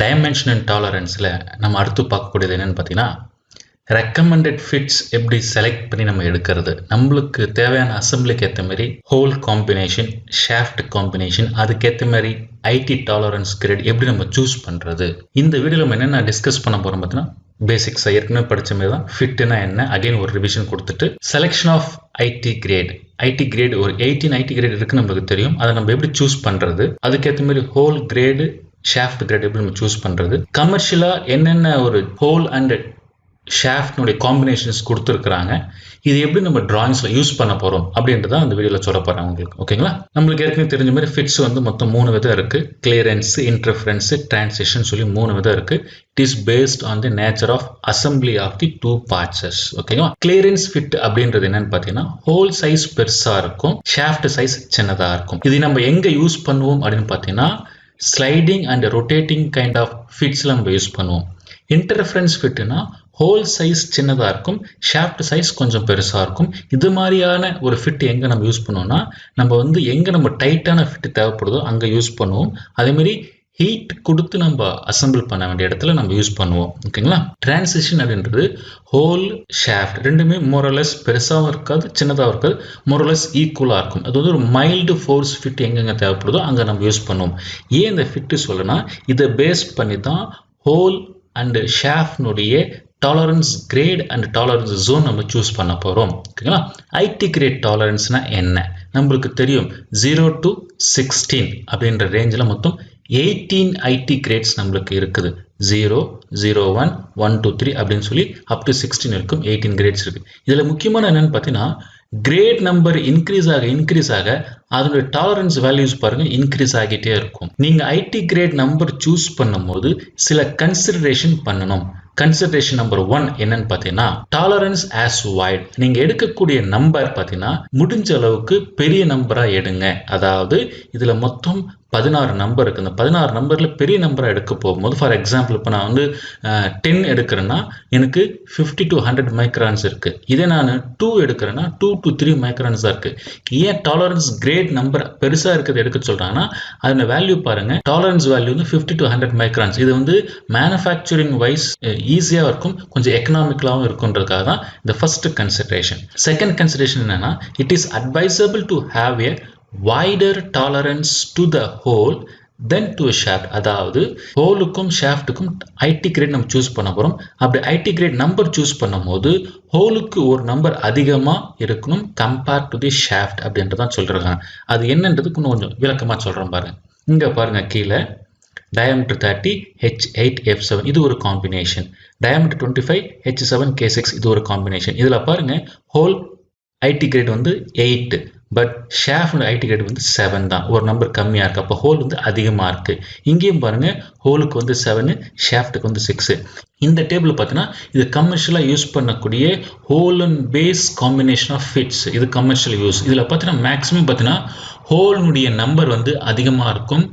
Dimensional டாலரன்ஸில் நம்ம அடுத்து பார்க்கக்கூடியது என்னென்னு பார்த்தீங்கன்னா, ரெக்கமெண்டட் ஃபிட்ஸ் எப்படி செலக்ட் பண்ணி நம்ம எடுக்கிறது, நம்மளுக்கு தேவையான அசம்பிளிக்கு ஏற்ற மாதிரி ஹோல் காம்பினேஷன், ஷாஃப்ட் காம்பினேஷன், அதுக்கேற்ற மாதிரி ஐடி டாலரன்ஸ் கிரேட் எப்படி நம்ம சூஸ் பண்ணுறது. இந்த வீடியோவில் நம்ம என்னென்ன டிஸ்கஸ் பண்ண போகிறோம் பார்த்தீங்கன்னா, பேசிக்ஸ் ஏற்கனவே படித்த மாதிரி தான். ஃபிட்னா என்ன, அகைன் ஒரு ரிவிஷன் கொடுத்துட்டு செலெக்ஷன் ஆஃப் ஐடி கிரேட் ஒரு 18 ஐடி கிரேட் இருக்குன்னு நம்மளுக்கு தெரியும். அதை நம்ம எப்படி சூஸ் பண்ணுறது, அதுக்கேற்ற மாதிரி ஹோல் கிரேடு, ஷாஃப்ட் கிரேட் எப்படி நம்ம சூஸ் பண்ணுறது, கமர்ஷியலாக என்னென்ன ஒரு ஹோல் அண்ட் ஷாஃப்ட்னுடைய காம்பினேஷன்ஸ் கொடுத்துருக்குறாங்க, இது எப்படி நம்ம டிராயிங்ஸில் யூஸ் பண்ண போகிறோம் அப்படின்றத அந்த வீடியோவில் சொல்ல போகிறேன் உங்களுக்கு. ஓகேங்களா? நம்மளுக்கு ஏற்கனவே தெரிஞ்ச மாதிரி ஃபிட்ஸ் வந்து மொத்தம் 3 விதம் இருக்குது. கிளியரன்ஸ், இன்டர்ஃபரன்ஸ், டிரான்சிஷன் சொல்லி 3 விதம் இருக்குது. It is based on the nature of assembly of the 2 parts. ஓகேங்களா? கிளியரன்ஸ் ஃபிட் அப்படின்றது என்னன்னு பார்த்தீங்கன்னா, ஹோல் சைஸ் பெருசாக இருக்கும், ஷாஃப்ட் சைஸ் சின்னதாக இருக்கும். இது நம்ம எங்கே யூஸ் பண்ணுவோம் அப்படின்னு பார்த்தீங்கன்னா, sliding and rotating kind of ஃபிட்ஸில் நம்ம யூஸ் பண்ணுவோம். இன்டர்ஃபரன்ஸ் ஃபிட்னா ஹோல் சைஸ் சின்னதாக இருக்கும், ஷாஃப்ட் சைஸ் கொஞ்சம் பெருசாக இருக்கும். இது மாதிரியான ஒரு ஃபிட் எங்கே நம்ம யூஸ் பண்ணுவோம்னா, நம்ம வந்து எங்கே நம்ம டைட்டான ஃபிட் தேவைப்படுதோ அங்கே யூஸ் பண்ணுவோம். அதேமாரி ஹீட் கொடுத்து நம்ம அசம்பிள் பண்ண வேண்டிய இடத்துல நம்ம யூஸ் பண்ணுவோம். ஓகேங்களா? டிரான்சிஷன் அப்படின்றது ஹோல் ஷாஃப்ட் ரெண்டுமே மோரலஸ் பெருசாகவும் இருக்காது, சின்னதாகவும் இருக்காது, மோரலஸ் ஈக்குவலாக இருக்கும். அது வந்து ஒரு மைல்டு ஃபோர்ஸ் ஃபிட் எங்கெங்கே தேவைப்படுதோ அங்கே நம்ம யூஸ் பண்ணுவோம். ஏன் இந்த ஃபிட்டு சொல்லனா, இதை பேஸ் பண்ணி தான் ஹோல் அண்ட் ஷாஃப்ட்னுடைய tolerance grade and tolerance zone நம்ம சூஸ் பண்ண போகிறோம். ஓகேங்களா? ஐடி கிரேட் டாலரன்ஸ்னா என்ன நம்மளுக்கு தெரியும். 0 to 16 அப்படின்ற ரேஞ்சில் மொத்தம் 18 ஐடி கிரேட்ஸ் நம்மளுக்கு இருக்குது. 0, 0, 1, 1, 2, 3 அப்படின்னு சொல்லி அப் டு 16 இருக்கும் 18 கிரேட்ஸ் இருக்கு. இதில் முக்கியமான என்னன்னு பார்த்தீங்கன்னா, கிரேட் நம்பர் இன்க்ரீஸ் ஆக அதனுடைய டாலரன்ஸ் வேல்யூஸ் பாருங்க இன்க்ரீஸ் ஆகிட்டே இருக்கும். நீங்க ஐடி கிரேட் நம்பர் சூஸ் பண்ணும் போது சில கன்சிடரேஷன் பண்ணணும். கன்சிடரேஷன் நம்பர் 1 என்னன்னு பார்த்தீங்கன்னா, டாலரன்ஸ் ஆஸ் வைட். நீங்க எடுக்கக்கூடிய நம்பர் பார்த்தீங்கன்னா முடிஞ்ச அளவுக்கு பெரிய நம்பரா எடுங்க. அதாவது இதுல மொத்தம் 16 நம்பர் இருக்கு. அந்த 16 நம்பர்ல பெரிய நம்பரா எடுக்க போகும்போது, ஃபார் எக்ஸாம்பிள் இப்போ நான் வந்து 10 எடுக்கிறேன்னா எனக்கு 50 to 100 மைக்ரான்ஸ் இருக்கு. இதே நான் 2 எடுக்கிறேன்னா 2 to 3 மைக்ரான்ஸ் தான் இருக்கு. ஏன் டாலரன்ஸ் கிரேட் நம்பர் பெருசா இருக்கிறது எடுக்க சொல்றாங்கன்னா, அதோட வேல்யூ பாருங்க, டாலரன்ஸ் வேல்யூ வந்து 50 to 100 மைக்ரான்ஸ். இது வந்து மேனுஃபேக்சரிங் வைஸ் ஈஸியாக இருக்கும், கொஞ்சம் எக்கனாமிக்கலாகவும் இருக்குன்றதுக்காக தான் இந்த ஃபர்ஸ்ட் கன்சிடரேஷன். செகண்ட் கன்சிடரேஷன் என்னன்னா, it is advisable to have A wider tolerance to the hole than to a shaft. அதாவது ஹோலுக்கும் ஷாஃப்ட்டுக்கும் ஐடி கிரேட் நம்ம சூஸ் பண்ண போகிறோம். அப்படி ஐடி கிரேட் நம்பர் சூஸ் பண்ணும் போது ஹோலுக்கு ஒரு நம்பர் அதிகமாக இருக்கணும் கம்பேர்ட் டு தி ஷாஃப்ட் அப்படின்றதான் சொல்கிறாங்க. அது என்னன்றதுக்கு இன்னும் கொஞ்சம் விளக்கமாக சொல்கிறேன் பாருங்க. இங்கே பாருங்க, கீழே diameter 30 H8 F7 இது ஒரு காம்பினேஷன், diameter 25 H7 K6 இது ஒரு காம்பினேஷன். இதில் பாருங்க ஹோல் ஐடி கிரேட் வந்து 8, பட் ஷாஃப்ட் ஐடி கிரேட் வந்து 7 தான், ஒரு நம்பர் கம்மியாக இருக்குது. அப்போ ஹோல் வந்து அதிகமாக இருக்குது. இங்கேயும் பாருங்க, ஹோலுக்கு வந்து 7, ஷாஃப்ட்டுக்கு வந்து 6. இந்த டேபிள் பார்த்தீங்கன்னா இது கமர்ஷியலாக யூஸ் பண்ணக்கூடிய hole and base combination of fits. இது கமர்ஷியல் யூஸ். இதில் பார்த்தீங்கன்னா மேக்ஸிமம் பார்த்தீங்கன்னா ஹோல்னுடைய நம்பர் வந்து அதிகமாக இருக்கும்,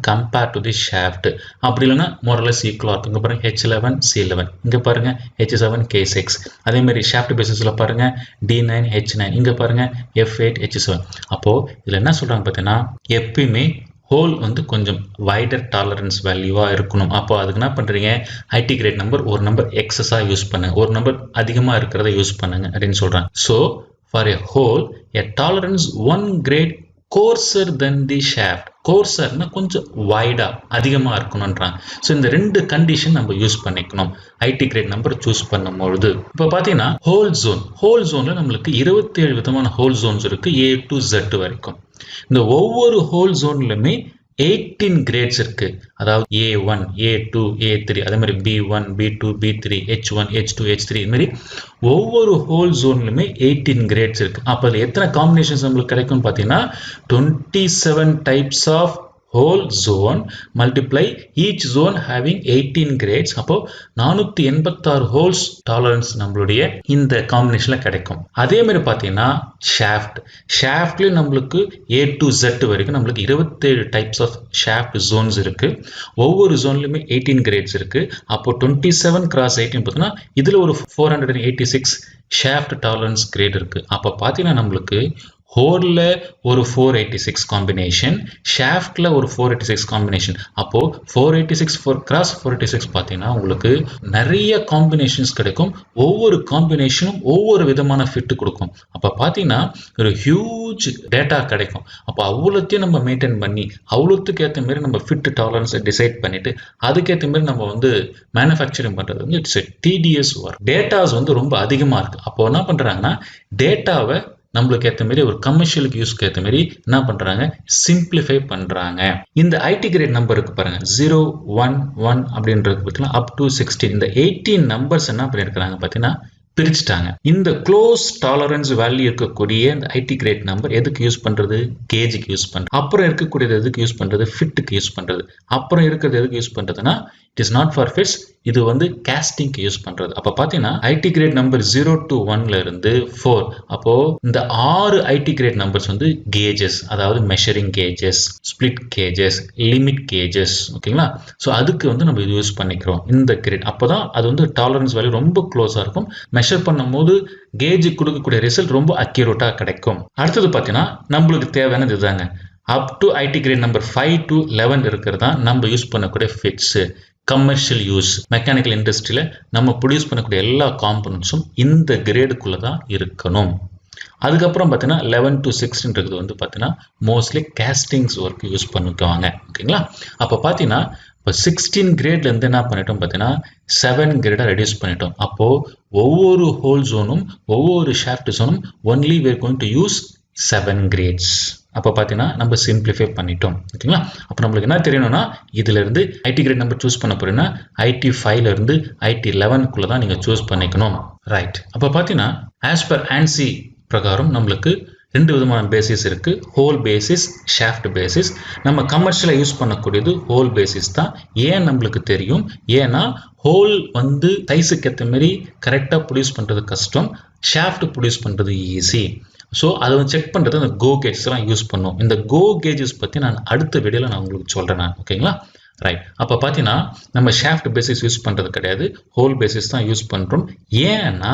கம்பேர்ட் டு தி ஷாஃப்ட். அப்படி இல்லைன்னா மோரலஸ் ஈக்குவலாக இருக்கும். இங்கே பாருங்க H11 C11, இங்கே பாருங்க H7 K6. அதே மாதிரி ஷாஃப்ட் பேசிஸில் பாருங்க D9 H9, இங்கே பாருங்க F8 H7. அப்போ இதில் என்ன சொல்றாங்க பார்த்தீங்கன்னா, எப்பயுமே ஹோல் வந்து கொஞ்சம் வைடர் டாலரன்ஸ் வேல்யூவாக இருக்கணும். அப்போ அதுக்கு என்ன பண்ணுறீங்க, ஐடி கிரேட் நம்பர் ஒரு நம்பர் எக்ஸஸாக யூஸ் பண்ணுங்க, ஒரு நம்பர் அதிகமாக இருக்கிறத யூஸ் பண்ணுங்க அப்படின்னு சொல்கிறாங்க. So for a hole a tolerance 1 grade coarser than the shaft. கோர்சர்னா கொஞ்சம் வைடா அதிகமாக இருக்கணும்ன்றாங்க. ஸோ இந்த 2 கண்டிஷன் நம்ம யூஸ் பண்ணிக்கணும் ஐடி கிரேட் நம்பர் சூஸ் பண்ணும்பொழுது. இப்போ பார்த்தீங்கன்னா ஹோல் ஜோனில் நம்மளுக்கு 27 விதமான ஹோல் ஜோன்ஸ் இருக்கு, A to Z வரைக்கும். இந்த ஒவ்வொரு ஹோல் ஜோன்லுமே 18 கிரேட்ஸ் இருக்கு. அதாவது A1, A2, A3, அதே மாதிரி B1, B2, B3, H1, H2, H3, இது மாதிரி ஒவ்வொரு ஹோல் ஜோன்லுமே 18 கிரேட்ஸ் இருக்கு. அப்போ அதில் எத்தனை காம்பினேஷன்ஸ் நம்மளுக்கு கிடைக்கும்னு பார்த்தீங்கன்னா, 27 types of whole zone multiply each zone having 18 grades. அப்போ 486 ஹோல்ஸ் டாலரன்ஸ் நம்மளுடைய இந்த காம்பினேஷன்ல கிடைக்கும். அதே மாதிரி பார்த்தீங்கன்னா ஷாஃப்ட்லேயும் நம்மளுக்கு A to Z வரைக்கும் நம்மளுக்கு 27 டைப்ஸ் ஆஃப் ஷாஃப்ட் ஜோன்ஸ் இருக்கு. ஒவ்வொரு ஜோன்லையுமே 18 கிரேட்ஸ் இருக்கு. அப்போ 27 cross 18 பார்த்தீங்கன்னா இதில் ஒரு 486 ஷாஃப்ட் டாலரன்ஸ் கிரேட் இருக்கு. அப்போ பார்த்தீங்கன்னா நம்மளுக்கு ஹோல்ல ஒரு 486 காம்பினேஷன், ஷாஃப்ட்ல ஒரு 486 காம்பினேஷன். அப்போ 486 கிராஸ் 486 பார்த்தீங்கன்னா உங்களுக்கு நிறைய காம்பினேஷன்ஸ் கிடைக்கும். ஒவ்வொரு காம்பினேஷனும் ஒவ்வொரு விதமான ஃபிட் கொடுக்கும். அப்போ பார்த்தீங்கன்னா ஒரு ஹியூஜ் டேட்டா கிடைக்கும். அப்போ அவ்வளோத்தையும் நம்ம மெயின்டைன் பண்ணி அவ்வளோத்துக்கு ஏற்ற மாதிரி நம்ம ஃபிட் டாலரன்ஸை டிசைட் பண்ணிட்டு அதுக்கேற்ற மாதிரி நம்ம வந்து மேனுஃபேக்சரிங் பண்ணுறது வந்து it's a TDS work. Datas வந்து ரொம்ப அதிகமாக இருக்குது. அப்போ என்ன பண்ணுறாங்கன்னா டேட்டாவை நம்மளுக்கு ஏற்ற மாதிரி ஒரு கமர்ஷியலுக்கு யூஸ்க்கு ஏற்ற மாதிரி என்ன பண்றாங்க, சிம்பிளிஃபை பண்றாங்க. இந்த ஐடி கிரேட் நம்பருக்கு பாருங்க 011 அப்படின்றது பார்த்தீங்கன்னா அப் டு 16 இந்த 18 நம்பர்ஸ் என்ன பண்ணியிருக்கிறாங்க பார்த்தீங்கன்னா பிரிச்சுட்டாங்க. இந்த க்ளோஸ் டாலரன்ஸ் வேல்யூ இருக்கக்கூடிய இந்த ஐடி கிரேட் நம்பர் எதுக்கு யூஸ் பண்றது, கேஜுக்கு யூஸ் பண்றது. அப்புறம் இருக்கக்கூடியது எதுக்கு யூஸ் பண்றது, ஃபிட்டுக்கு யூஸ் பண்றது. அப்புறம் இருக்கிறது எதுக்கு யூஸ் பண்றதுன்னா it is not for fits, இது வந்து கேஸ்டிங்க்கு யூஸ் பண்றது. அப்ப பாத்தீங்கன்னா ஐடி கிரேட் நம்பர் 0 to 1ல இருந்து 4, அப்போ இந்த 6 ஐடி கிரேட் நம்பர்ஸ் வந்து கேஜஸ், அதாவது measuring gauges, split gauges, limit gauges. ஓகேங்களா? ஸோ அதுக்கு வந்து நம்ம இது யூஸ் பண்ணிக்கிறோம் இந்த கிரேட். அப்போதான் அது வந்து டாலரன்ஸ் வேல்யூ ரொம்ப க்ளோஸா இருக்கும். மெஷர் பண்ணும்போது கேஜுக்கு கொடுக்கக்கூடிய ரிசல்ட் ரொம்ப அக்யூரேட்டா கிடைக்கும். அடுத்தது பார்த்தீங்கன்னா நம்மளுக்கு தேவையானது இதுதாங்க. Up to IT grade number 5 to 11 இருக்கிறது தான் நம்ம யூஸ் பண்ணக்கூடிய ஃபிட்ஸ். கமர்ஷியல் யூஸ், மெக்கானிக்கல் இண்டஸ்ட்ரியில நம்ம ப்ரொடியூஸ் பண்ணக்கூடிய எல்லா காம்பனன்ட்ஸும் இந்த கிரேடுக்குள்ள தான் இருக்கணும். அதுக்கப்புறம் பார்த்தீங்கன்னா 11 to 16 வந்து பார்த்தீங்கன்னா மோஸ்ட்லி கேஸ்டிங்ஸ் ஒர்க் யூஸ் பண்ணிக்குவாங்க. ஓகேங்களா? அப்போ பார்த்தீங்கன்னா இப்போ 16 கிரேட்ல இருந்து என்ன பண்ணிட்டோம் பார்த்தீங்கன்னா 7 கிரேடா ரெடியூஸ் பண்ணிட்டோம். அப்போ ஒவ்வொரு ஹோல் ஜோனும் ஒவ்வொரு ஷாஃப்ட் ஜோனும் only we are going to use 7 grades. அப்போ பார்த்தீங்கன்னா நம்ம சிம்பிளிஃபை பண்ணிட்டோம். ஓகேங்களா? அப்போ நம்மளுக்கு என்ன தெரியணும்னா இதுல இருந்து ஐடி கிரேட் நம்பர் சூஸ் பண்ண போறீங்கன்னா ஐடி 5ல இருந்து ஐடி 11க்குள்ள தான் நீங்க சூஸ் பண்ணிக்கணும். ரைட். அப்போ பார்த்தீங்கன்னா ஆஸ் பர் ANSI பிரகாரம் நம்மளுக்கு 2 விதமான பேசிஸ் இருக்கு. Whole basis, shaft basis. நம்ம கமர்ஷியலா யூஸ் பண்ணக்கூடியது ஹோல் பேசிஸ் தான். ஏன் நம்மளுக்கு தெரியும், ஏன்னா ஹோல் வந்து சைஸுக்கு ஏற்ற மாதிரி கரெக்டா ப்ரொடியூஸ் பண்றது கஷ்டம், ஷாஃப்ட் ப்ரொடியூஸ் பண்றது ஈஸி. ஸோ அதை வந்து செக் பண்ணுறது அந்த கோ கேஜஸ் எல்லாம் யூஸ் பண்ணும். இந்த கோ கேஜஸ் பற்றி நான் அடுத்த வீடியோவில் நான் உங்களுக்கு சொல்கிறேன். ஓகேங்களா? ரைட். அப்போ பார்த்தீங்கன்னா நம்ம ஷாஃப்ட் பேசிஸ் யூஸ் பண்ணுறது கிடையாது, ஹோல் பேசிஸ் தான் யூஸ் பண்ணுறோம். ஏன்னா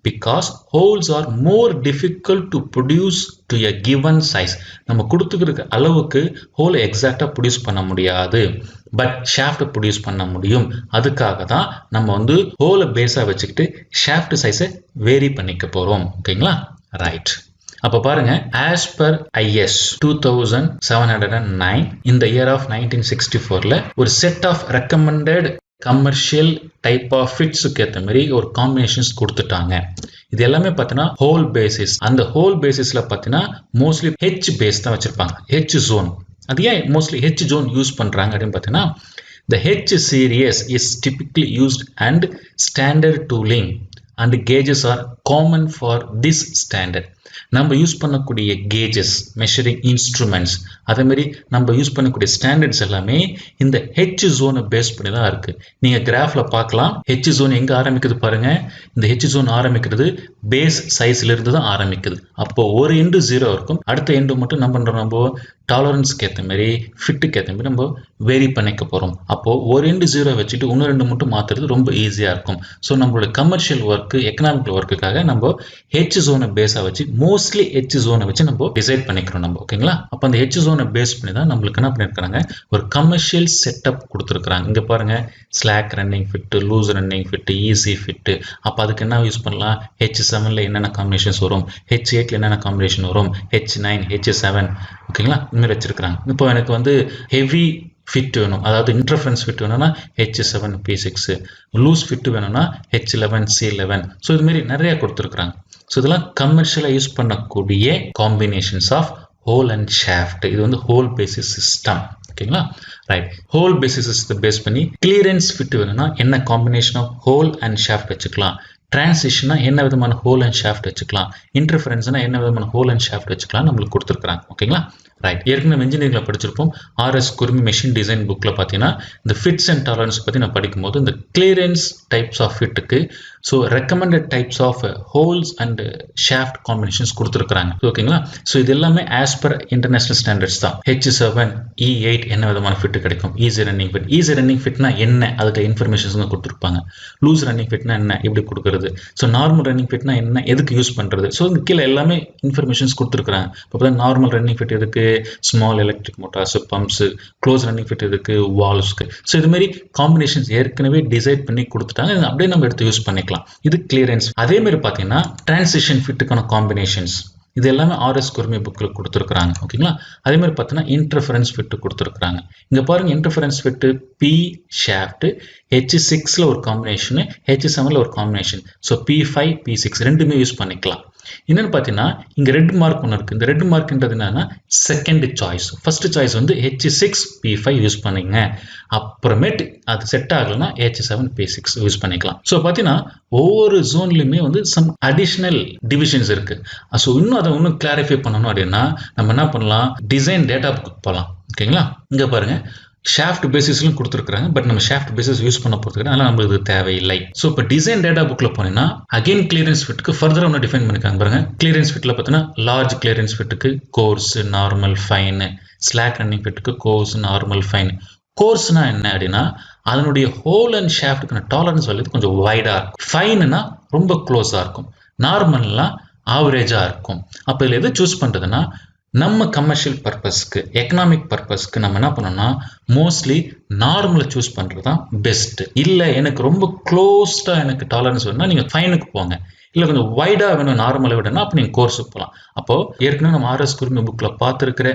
because holes are more difficult to produce to a given size. நம்ம கொடுத்துக்கிற அளவுக்கு ஹோல் எக்ஸாக்டாக ப்ரொடியூஸ் பண்ண முடியாது, பட் ஷாஃப்ட் ப்ரொடியூஸ் பண்ண முடியும். அதுக்காக தான் நம்ம வந்து ஹோலை பேஸாக வச்சுக்கிட்டு ஷாஃப்ட் சைஸை வேரி பண்ணிக்க போகிறோம். ஓகேங்களா? ரைட். அப்போ பாருங்க, ஆஸ் பர் IS 2709 இந்த இயர் ஆஃப் 1964ல ஒரு set of recommended commercial type of ஃபிட்ஸுக்கு ஏற்ற மாதிரி ஒரு காம்பினேஷன்ஸ் கொடுத்துட்டாங்க. இது எல்லாமே பார்த்தீங்கன்னா ஹோல் பேசிஸ். அந்த ஹோல் பேசிஸ்ல பார்த்தீங்கன்னா மோஸ்ட்லி ஹெச் பேஸ் தான் வச்சிருப்பாங்க, ஹெச் ஜோன். அது ஏன் மோஸ்ட்லி ஹெச் ஜோன் யூஸ் பண்றாங்க அப்படின்னு பார்த்தீங்கன்னா the H series is typically used and standard tooling and gauges are common for this standard. நம்ம யூஸ் பண்ணக்கூடிய கேஜஸ், மெஷரிங் இன்ஸ்ட்ருமெண்ட்ஸ், அதே மாதிரி நம்ம யூஸ் பண்ணக்கூடிய ஸ்டாண்டர்ட்ஸ் எல்லாமே இந்த ஹெச் ஜோனை பேஸ் பண்ணி தான் இருக்கு. நீங்க கிராஃப்ல பார்க்கலாம், ஹெச் ஜோன் எங்க ஆரம்பிக்குது பாருங்க. இந்த ஹெச் ஜோன் ஆரம்பிக்கிறது பேஸ் சைஸ்ல இருந்து தான் ஆரம்பிக்குது. அப்போ ஒரு எண்டு 0 இருக்கும், அடுத்த எண்டு மட்டும் நம்ம பண்றோம், நம்ம டாலரன்ஸ்க்கு ஏற்ற மாதிரி ஃபிட்டுக்கு ஏற்ற மாதிரி நம்ம வேரி பண்ணிக்க போறோம். அப்போ ஒரு எண்டு 0 வச்சுட்டு இன்னொரு ரெண்டு மட்டும் மாத்துறது ரொம்ப ஈஸியா இருக்கும். ஸோ நம்மளோட கமர்ஷியல் ஒர்க், எக்கனாமிக்கல் ஒர்க்குக்காக நம்ம ஹெச் ஜோனை பேஸா வச்சு மோஸ்ட்லி ஹெச் ஜோனை வச்சு நம்ம டிசைட் பண்ணிக்கிறோம் நம்ம. ஓகேங்களா? அப்போ அந்த ஹெச் ஜோனை பேஸ் பண்ணி தான் நம்மளுக்கு என்ன பண்ணிருக்காங்க, ஒரு கமர்ஷியல் செட்டப் கொடுத்துருக்காங்க. இங்க பாருங்க, slack running fit, loose running fit, easy fit. அப்போ அதுக்கு என்ன யூஸ் பண்ணலாம், H7ல என்னென்ன காம்பினேஷன்ஸ் வரும், H8ல என்னென்ன காம்பினேஷன் வரும், H9, H7. ஓகேங்களா? இந்த மாதிரி வச்சிருக்காங்க. இப்போ எனக்கு வந்து ஹெவி ஃபிட் வேணும், அதாவது இன்டர்ஃபரன்ஸ் ஃபிட் வேணும்னா H7 P6, லூஸ் ஃபிட் வேணும்னா H11 C11. ஸோ இது மாதிரி நிறைய கொடுத்துருக்காங்க. ஸோ இதெல்லாம் கமர்ஷியலாக யூஸ் பண்ணக்கூடிய combinations of hole and shaft. இது வந்து ஹோல் பேசிஸ் சிஸ்டம். ஓகேங்களா? ரைட். ஹோல் பேசிஸ் சிஸ்டத்தை பேஸ் பண்ணி கிளியரன்ஸ் ஃபிட் வேணும்னா என்ன combination of hole and shaft வச்சுக்கலாம், டிரான்சிஷனா என்ன விதமான ஹோல் அண்ட் ஷாஃப்ட் வச்சுக்கலாம், இன்டர்ஃபரன்ஸ்னா என்ன விதமான ஹோல் அண்ட் ஷாஃப்ட் வச்சுக்கலாம் நம்மளுக்கு கொடுத்துருக்காங்க. ஓகேங்களா? ரைட். ஏற்கனவே இன்ஜினியரிங்ல படிச்சிருப்போம். ஆர்எஸ் குருமி மெஷின் டிசைன் புக்ல பார்த்தீங்கன்னா இந்த ஃபிட்ஸ் அண்ட் டாலரன்ஸ் பற்றி நான் படிக்கும்போது இந்த கிளியரன்ஸ் டைப்ஸ் ஆஃப் ஃபிட்டுக்கு so recommended types of holes and shaft combinations கொடுத்துருக்காங்க. ஓகேங்களா? ஸோ இது எல்லாமே ஆஸ் பர் இன்டர்நேஷனல் ஸ்டாண்டர்ட்ஸ் தான். H7 E8 என்ன விதமான ஃபிட் கிடைக்கும்? Easy running fit. Easy running ஃபிட்னா என்ன, அதுக்கு இன்ஃபர்மேஷன்ஸ் கொடுத்துருப்பாங்க. லூஸ் ரன்னிங் ஃபிட்னா என்ன, எப்படி கொடுக்குறது. ஸோ நார்மல் ரன்னிங் ஃபிட்னா என்ன, எதுக்கு யூஸ் பண்ணுறது. ஸோ இங்கே கீழே எல்லாமே இன்ஃபர்மேஷன்ஸ் கொடுத்துருக்காங்க. இப்போ நார்மல் ரன்னிங் ஃபிட் எதுக்கு, small electric motors, pumps, close running fit எதுக்கு, வால்வ்ஸ்க்கு. ஸோ இது மாதிரி காம்பினேஷன்ஸ் ஏற்கனவே டிசைட் பண்ணி கொடுத்துட்டாங்க. அப்படியே நம்ம எடுத்து யூஸ் பண்ணிக்கலாம். இது கிளியரன்ஸ். அதே மாதிரி பார்த்தீங்கன்னா டிரான்சிஷன் ஃபிட்டுக்கான காம்பினேஷன்ஸ் இது எல்லாமே ஆர்எஸ் குருமி புக்கில் கொடுத்துருக்குறாங்க. ஓகேங்களா? அதே மாதிரி பார்த்தீங்கன்னா இன்டர்ஃபரன்ஸ் ஃபிட்டு கொடுத்துருக்குறாங்க. இங்கே பாருங்க, இன்டர்ஃபரன்ஸ் ஃபிட்டு பி ஷாஃப்ட் H6ல ஒரு காம்பினேஷனு, H7ல ஒரு காம்பினேஷன். ஸோ P5 P6 ரெண்டுமே யூஸ் பண்ணிக்கலாம். என்னன்னு பார்த்தீங்கன்னா இங்கே ரெட் மார்க் ஒன்று இருக்குது. இந்த ரெட் மார்க்ன்றது என்னன்னா செகண்ட் சாய்ஸ். ஃபர்ஸ்ட் சாய்ஸ் வந்து H6 P5 யூஸ் பண்ணிங்க. அப்புறமேட்டு அது செட் ஆகலைன்னா H7 P6 யூஸ் பண்ணிக்கலாம். ஸோ பார்த்தீங்கன்னா ஒவ்வொரு ஜோன்லையுமே வந்து சம் அடிஷ்னல் டிவிஷன்ஸ் இருக்கு. ஸோ இன்னும் அதை இன்னும் கிளாரிஃபை பண்ணணும் அப்படின்னா நம்ம என்ன பண்ணலாம், டிசைன் டேட்டா புக் போகலாம். ஓகேங்களா? இங்கே பாருங்க, ஷாஃப்ட் பேசிஸ்லும் கொடுத்துருக்காங்க. பட் நம்ம ஷாஃப்ட் பேசிஸ் யூஸ் பண்ண போகிறதுக்கு அதனால நம்மளுக்கு தேவையில்லை. ஸோ இப்போ டிசைன் டேட்டா புக்கில் போனீங்கன்னா அகைன் கிளியரன்ஸ் ஃபிட்டுக்கு ஃபர்தராக ஒன்று டிஃபைன் பண்ணிருக்காங்க பாருங்க. கிளியரன்ஸ் ஃபிட்டில் பார்த்தீங்கன்னா லார்ஜ் கிளியரன்ஸ் ஃபிட்டுக்கு coarse, normal, fine. Slack running ஃபிட்டுக்கு கோர்ஸ், நார்மல், ஃபைன். கோர்ஸ்னா என்ன அப்படின்னா அதனுடைய ஹோல் அண்ட் ஷாஃப்ட்டுக்கான டாலரன்ஸ் வந்து கொஞ்சம் வைடாக இருக்கும். ஃபைன்னா ரொம்ப க்ளோஸாக இருக்கும். நார்மல்லாம் ஆவரேஜாக இருக்கும். அப்போ இதில் எது சூஸ் பண்ணுறதுன்னா நம்ம கமர்ஷியல் பர்பஸ்க்கு, எக்கனாமிக் பர்பஸ்க்கு நம்ம என்ன பண்ணோம்னா மோஸ்ட்லி நார்மலை சூஸ் பண்ணுறது தான் பெஸ்ட். இல்லை எனக்கு ரொம்ப க்ளோஸ்டாக எனக்கு டாலரன்ஸ் வேணும்னா நீங்கள் ஃபைனுக்கு போங்க. இல்லை கொஞ்சம் வைடாக வேணும் நார்மலை விடனா அப்போ நீங்கள் கோர்ஸுக்கு போகலாம். அப்போது ஏற்கனவே நம்ம ஆர்எஸ் குருமி புக்கில் பார்த்துருக்கிற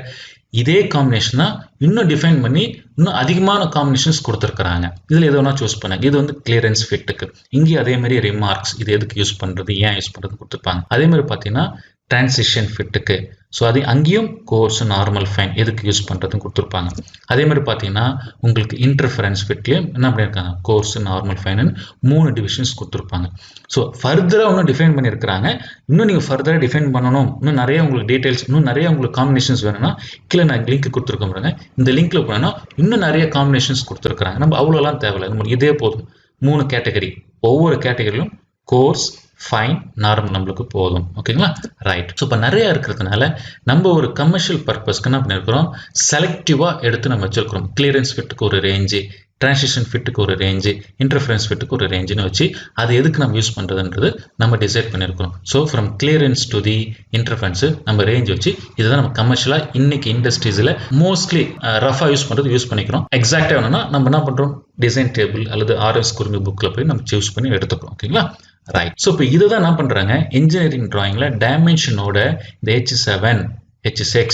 இதே காம்பினேஷன் தான் இன்னும் டிஃபைன் பண்ணி இன்னும் அதிகமான காம்பினேஷன்ஸ் கொடுத்துருக்காங்க. இதில் எது வேணா சூஸ் பண்ணாங்க. இது வந்து கிளியரன்ஸ் ஃபிட்டுக்கு. இங்கேயும் அதே மாதிரி ரிமார்க்ஸ், இது எதுக்கு யூஸ் பண்ணுறது, ஏன் யூஸ் பண்ணுறது கொடுத்துருப்பாங்க. அதே மாதிரி பார்த்தீங்கன்னா டிரான்சிஷன் ஃபிட்டுக்கு ஸோ அது அங்கேயும் கோர்ஸ், நார்மல், ஃபைன் எதுக்கு யூஸ் பண்ணுறதுன்னு கொடுத்துருப்பாங்க. அதே மாதிரி பார்த்தீங்கன்னா உங்களுக்கு இன்டர்ஃபரன்ஸ் ஃபிட்லேயும் என்ன பண்ணியிருக்காங்க, கோர்ஸ், நார்மல், ஃபைனு 3 டிவிஷன்ஸ் கொடுத்துருப்பாங்க. ஸோ ஃபர்தராக இன்னும் டிஃபைன் பண்ணியிருக்கிறாங்க. இன்னும் நீங்கள் ஃபர்தராக டிஃபைன் பண்ணணும், இன்னும் நிறைய உங்களுக்கு டீட்டெயில்ஸ், இன்னும் நிறைய உங்களுக்கு காம்பினேஷன்ஸ் வேணும்னா கீழே நான் லிங்க் கொடுத்துருக்கோம் பாருங்க. இந்த லிங்க்ல போனோம்னா இன்னும் நிறைய காம்பினேஷன்ஸ் கொடுத்துருக்காங்க. நம்ம அவ்வளோலாம் தேவையில்லை, நம்மளுக்கு இதே போதும். 3 கேட்டகரி, ஒவ்வொரு கேட்டகரியிலும் கோர்ஸ், ஃபைன், நார்மல் நம்மளுக்கு போதும். ஓகேங்களா? ரைட். ஸோ இப்போ நிறைய இருக்கிறதுனால நம்ம ஒரு கமர்ஷியல் பர்பஸ்க்கு என்ன பண்ணியிருக்கிறோம், செலக்டிவாக எடுத்து நம்ம வச்சிருக்கிறோம். கிளியரன்ஸ் ஃபிட்டுக்கு ஒரு ரேஞ்சு, டிரான்சிஷன் ஃபிட்டுக்கு ஒரு ரேஞ்சு, இன்டர்ஃபரன்ஸ் ஃபிட்டுக்கு ஒரு ரேஞ்சுன்னு வச்சு அது எதுக்கு நம்ம யூஸ் பண்ணுறதுன்றது நம்ம டிசைட் பண்ணியிருக்கிறோம். So from clearance to the interference நம்ம ரேஞ்ச் வச்சு இதுதான் நம்ம கமர்ஷியலாக இன்னைக்கு இண்டஸ்ட்ரீஸில் மோஸ்ட்லி ரஃபாக யூஸ் பண்ணுறது யூஸ் பண்ணிக்கிறோம். எக்ஸாக்டாக வேணும்னா நம்ம என்ன பண்ணுறோம், டிசைன் டேபிள் அல்லது ஆர்எஸ் குருமி புக்கில் போய் நம்ம சூஸ் பண்ணி எடுத்துக்கிறோம். ஓகேங்களா? ரைட். ஸோ இப்போ இதுதான் என்ன பண்ணுறாங்க, இன்ஜினியரிங் டிராயிங்கில் டைமென்ஷனோட இந்த H7, H6,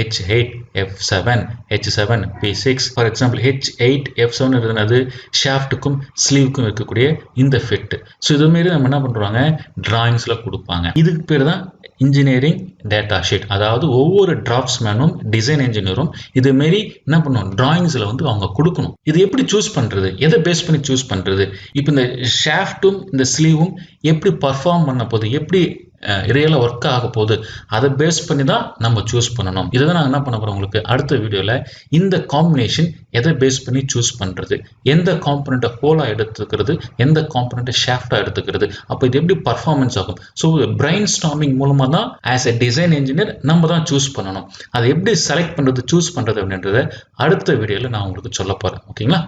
H8, F7, H7, P6 for example H8, F7 இருந்தது ஷாஃப்ட்டுக்கும் ஸ்லீவுக்கும் இருக்கக்கூடிய இந்த ஃபிட். ஸோ இதுமாரி நம்ம என்ன பண்ணுறாங்க டிராயிங்ஸில் கொடுப்பாங்க. இதுக்கு பேர் தான் இன்ஜினியரிங் டேட்டா ஷீட். அதாவது ஒவ்வொரு டிராஃப்ட்ஸ்மேனும் டிசைன் இன்ஜினியரும் இதுமாரி என்ன பண்ணுவோம், டிராயிங்ஸில் வந்து அவங்க கொடுக்கணும். இது எப்படி சூஸ் பண்ணுறது, எதை பேஸ் பண்ணி சூஸ் பண்ணுறது, இப்போ இந்த ஷாஃப்ட்டும் இந்த ஸ்லீவும் எப்படி பர்ஃபார்ம் பண்ண போகுது, எப்படி ரியலாக ஒர்க் ஆக போகுது, அதை பேஸ் பண்ணி தான் நம்ம சூஸ் பண்ணணும். இதை தான் நாங்கள் என்ன பண்ண போகிறோம் உங்களுக்கு அடுத்த வீடியோவில், இந்த காம்பினேஷன் எதை பேஸ் பண்ணி சூஸ் பண்ணுறது, எந்த காம்பனண்ட்டை ஹோலாக எடுத்துக்கிறது, எந்த காம்பனண்ட்டை ஷாஃப்டாக எடுத்துக்கிறது, அப்போ இது எப்படி பர்ஃபார்மன்ஸ் ஆகும். ஸோ பிரெயின் ஸ்டார்மிங் மூலமாக தான் ஆஸ் எ டிசைன் இன்ஜினியர் நம்ம தான் சூஸ் பண்ணணும். அதை எப்படி செலக்ட் பண்ணுறது, சூஸ் பண்ணுறது அப்படின்றத அடுத்த வீடியோவில் நான் உங்களுக்கு சொல்ல போகிறேன். ஓகேங்களா?